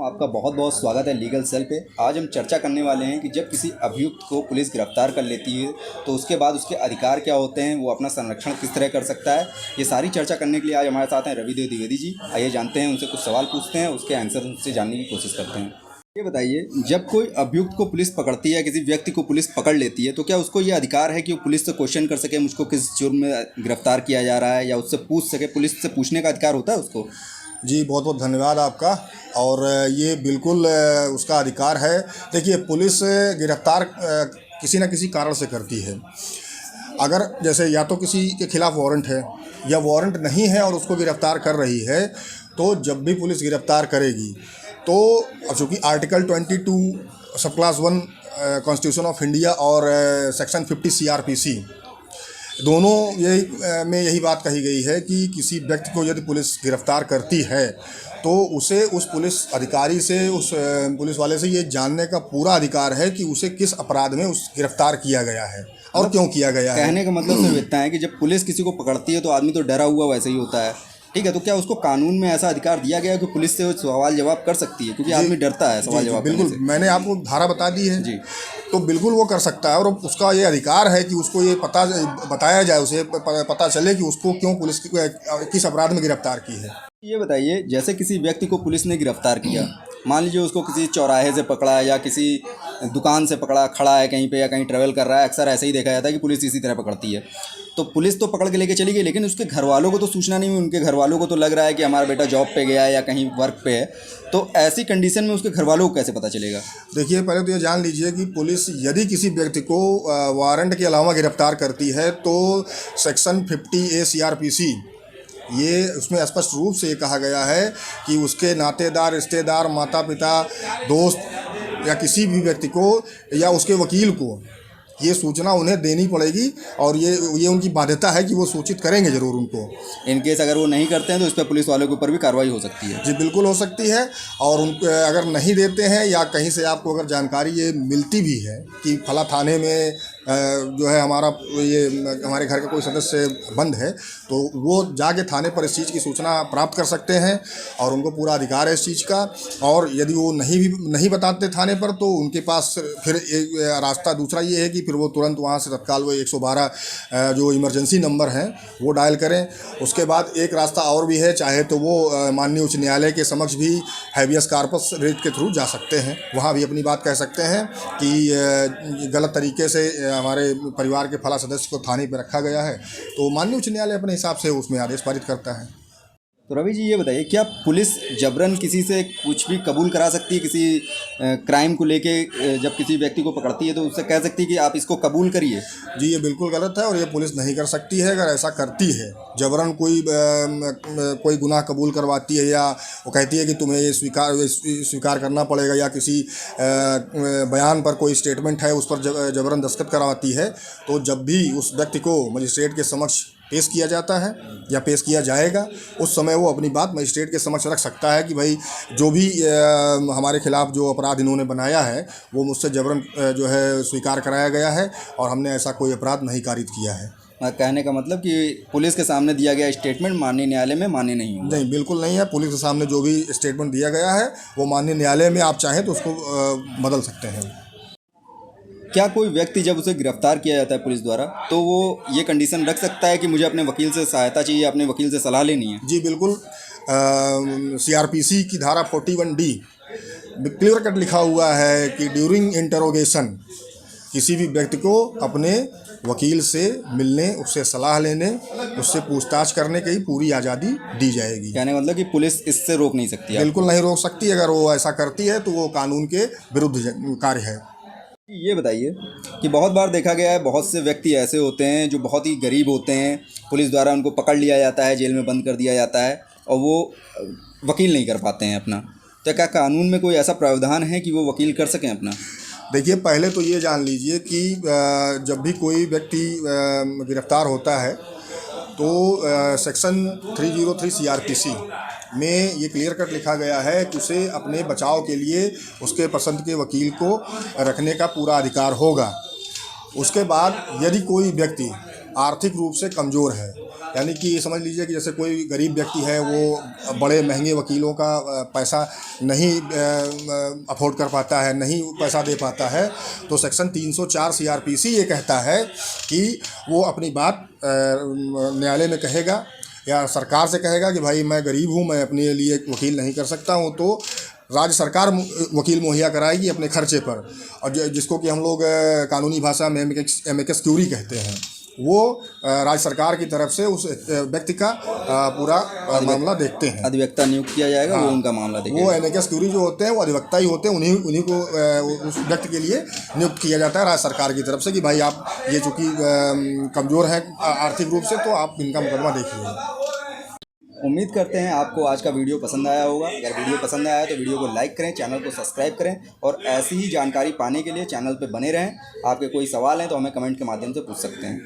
आपका बहुत बहुत स्वागत है लीगल सेल पे। आज हम चर्चा करने वाले हैं कि जब किसी अभियुक्त को पुलिस गिरफ्तार कर लेती है तो उसके बाद उसके अधिकार क्या होते हैं, वो अपना संरक्षण किस तरह कर सकता है। ये सारी चर्चा करने के लिए आज हमारे साथ हैं रविदेव द्विवेदी जी। आइए जानते हैं, उनसे कुछ सवाल पूछते हैं, उसके आंसर उनसे जानने की कोशिश करते हैं। ये बताइए, जब कोई अभियुक्त को पुलिस पकड़ती है, किसी व्यक्ति को पुलिस पकड़ लेती है, तो क्या उसको ये अधिकार है कि वो पुलिस से क्वेश्चन कर सके, मुझको किस जुर्म में गिरफ्तार किया जा रहा है, या उससे पूछ सके, पुलिस से पूछने का अधिकार होता है उसको? जी, बहुत बहुत धन्यवाद आपका। और ये बिल्कुल उसका अधिकार है। देखिए, पुलिस गिरफ्तार किसी न किसी कारण से करती है। अगर जैसे या तो किसी के खिलाफ वारंट है या वारंट नहीं है और उसको गिरफ्तार कर रही है, तो जब भी पुलिस गिरफ्तार करेगी तो चूँकि आर्टिकल 22 सब क्लास 1 कॉन्स्टिट्यूशन ऑफ इंडिया और सेक्शन 50 CRPC दोनों यही बात कही गई है कि किसी व्यक्ति को यदि पुलिस गिरफ्तार करती है तो उसे उस पुलिस अधिकारी से, उस पुलिस वाले से ये जानने का पूरा अधिकार है कि उसे किस अपराध में उस गिरफ्तार किया गया है और क्यों किया गया है। कहने का मतलब सिर्फ इतना है कि जब पुलिस किसी को पकड़ती है तो आदमी तो डरा हुआ वैसे ही होता है, ठीक है। तो क्या उसको कानून में ऐसा अधिकार दिया गया है कि पुलिस से वो सवाल जवाब कर सकती है, क्योंकि आदमी डरता है सवाल जवाब करने से? बिल्कुल, मैंने आपको धारा बता दी है जी। तो बिल्कुल वो कर सकता है और उसका ये अधिकार है कि उसको ये बताया जाए, उसे पता चले कि उसको क्यों पुलिस किस अपराध में गिरफ्तार की है। ये बताइए, जैसे किसी व्यक्ति को पुलिस ने गिरफ्तार किया, मान लीजिए उसको किसी चौराहे से पकड़ा या किसी दुकान से पकड़ा, खड़ा है कहीं पे या कहीं ट्रैवल कर रहा है, अक्सर ऐसे ही देखा जाता है कि पुलिस इसी तरह पकड़ती है। तो पुलिस तो पकड़ के लेके चली गई, लेकिन उसके घर वालों को तो सूचना नहीं हुई। उनके घर वालों को तो लग रहा है कि हमारा बेटा जॉब पे गया है या कहीं वर्क पे है, तो ऐसी कंडीशन में उसके घर वालों को कैसे पता चलेगा? देखिए, पहले तो ये जान लीजिए कि पुलिस यदि किसी व्यक्ति को वारंट के अलावा गिरफ्तार करती है तो सेक्शन 50A CRPC ये उसमें स्पष्ट रूप से ये कहा गया है कि उसके नातेदार, रिश्तेदार, माता पिता, दोस्त या किसी भी व्यक्ति को या उसके वकील को ये सूचना उन्हें देनी पड़ेगी और ये उनकी बाध्यता है कि वो सूचित करेंगे ज़रूर उनको। इन केस अगर वो नहीं करते हैं तो इस पर पुलिस वालों के ऊपर भी कार्रवाई हो सकती है? जी, बिल्कुल हो सकती है। और अगर नहीं देते हैं या कहीं से आपको अगर जानकारी ये मिलती भी है कि फला थाने में जो है हमारे घर का कोई सदस्य बंद है, तो वो जाके थाने पर इस चीज़ की सूचना प्राप्त कर सकते हैं और उनको पूरा अधिकार है इस चीज़ का। और यदि वो नहीं बताते थाने पर तो उनके पास फिर एक रास्ता दूसरा ये है कि फिर वो तुरंत वहाँ से तत्काल वो 112 जो इमरजेंसी नंबर हैं वो डायल करें। उसके बाद एक रास्ता और भी है, चाहे तो वो माननीय उच्च न्यायालय के समक्ष भी हैबियस कार्पस रिट के थ्रू जा सकते हैं, वहाँ भी अपनी बात कह सकते हैं कि गलत तरीके से हमारे परिवार के फला सदस्य को थाने पर रखा गया है, तो माननीय उच्च न्यायालय अपने हिसाब से उसमें आदेश पारित करता है। तो रवि जी, ये बताइए, क्या पुलिस जबरन किसी से कुछ भी कबूल करा सकती है? किसी क्राइम को लेके जब किसी व्यक्ति को पकड़ती है तो उससे कह सकती है कि आप इसको कबूल करिए? जी, ये बिल्कुल गलत है और ये पुलिस नहीं कर सकती है। अगर ऐसा करती है, जबरन कोई गुनाह कबूल करवाती है या वो कहती है कि तुम्हें ये स्वीकार करना पड़ेगा, या किसी बयान पर कोई स्टेटमेंट है उस पर जबरन दस्तखत करवाती है, तो जब भी उस व्यक्ति को मजिस्ट्रेट के समक्ष पेश किया जाता है या पेश किया जाएगा, उस समय वो अपनी बात मजिस्ट्रेट के समक्ष रख सकता है कि भाई जो भी हमारे खिलाफ जो अपराध इन्होंने बनाया है वो मुझसे जबरन जो है स्वीकार कराया गया है और हमने ऐसा कोई अपराध नहीं कारित किया है। कहने का मतलब कि पुलिस के सामने दिया गया स्टेटमेंट माननीय न्यायालय में मान्य नहीं होगा? नहीं, बिल्कुल नहीं है। पुलिस के सामने जो भी स्टेटमेंट दिया गया है वो माननीय न्यायालय में आप चाहें तो उसको बदल सकते हैं। क्या कोई व्यक्ति जब उसे गिरफ्तार किया जाता है पुलिस द्वारा तो वो ये कंडीशन रख सकता है कि मुझे अपने वकील से सहायता चाहिए, अपने वकील से सलाह लेनी है? जी, बिल्कुल। CRPC की धारा 41D क्लियर कट लिखा हुआ है कि ड्यूरिंग इंटरोगेशन किसी भी व्यक्ति को अपने वकील से मिलने, उससे सलाह लेने, उससे पूछताछ करने की पूरी आज़ादी दी जाएगी। कहने का मतलब कि पुलिस इससे रोक नहीं सकती? बिल्कुल नहीं रोक सकती। अगर वो ऐसा करती है तो वो कानून के विरुद्ध कार्य है। ये बताइए कि बहुत बार देखा गया है, बहुत से व्यक्ति ऐसे होते हैं जो बहुत ही गरीब होते हैं, पुलिस द्वारा उनको पकड़ लिया जाता है, जेल में बंद कर दिया जाता है और वो वकील नहीं कर पाते हैं अपना। तो क्या कानून में कोई ऐसा प्रावधान है कि वो वकील कर सकें अपना? देखिए, पहले तो ये जान लीजिए कि जब भी कोई व्यक्ति गिरफ्तार होता है तो सेक्शन 303 CRPC में ये क्लियर कट लिखा गया है कि उसे अपने बचाव के लिए उसके पसंद के वकील को रखने का पूरा अधिकार होगा। उसके बाद यदि कोई व्यक्ति आर्थिक रूप से कमज़ोर है यानी कि समझ लीजिए कि जैसे कोई गरीब व्यक्ति है, वो बड़े महंगे वकीलों का पैसा नहीं अफोर्ड कर पाता है, नहीं पैसा दे पाता है, तो सेक्शन 304 CRPC ये कहता है कि वो अपनी बात न्यायालय में कहेगा या सरकार से कहेगा कि भाई मैं गरीब हूँ, मैं अपने लिए वकील नहीं कर सकता हूँ, तो राज्य सरकार वकील मुहैया कराएगी अपने खर्चे पर। और जिसको कि हम लोग कानूनी भाषा में एमिकस क्यूरी कहते हैं, वो राज्य सरकार की तरफ से उस व्यक्ति का पूरा मामला देखते हैं। अधिवक्ता नियुक्त किया जाएगा, वो उनका मामला देखेगा। वो एमिकस क्यूरी जो होते हैं वो अधिवक्ता ही होते हैं, उन्हीं को उस व्यक्ति के लिए नियुक्त किया जाता है राज्य सरकार की तरफ से कि भाई आप ये चूँकि कमज़ोर हैं आर्थिक रूप से, तो आप इनका मुकदमा देखिए। उम्मीद करते हैं आपको आज का वीडियो पसंद आया होगा। अगर वीडियो पसंद आया तो वीडियो को लाइक करें, चैनल को सब्सक्राइब करें और ऐसी ही जानकारी पाने के लिए चैनल पे बने रहें। आपके कोई सवाल हैं तो हमें कमेंट के माध्यम से पूछ सकते हैं।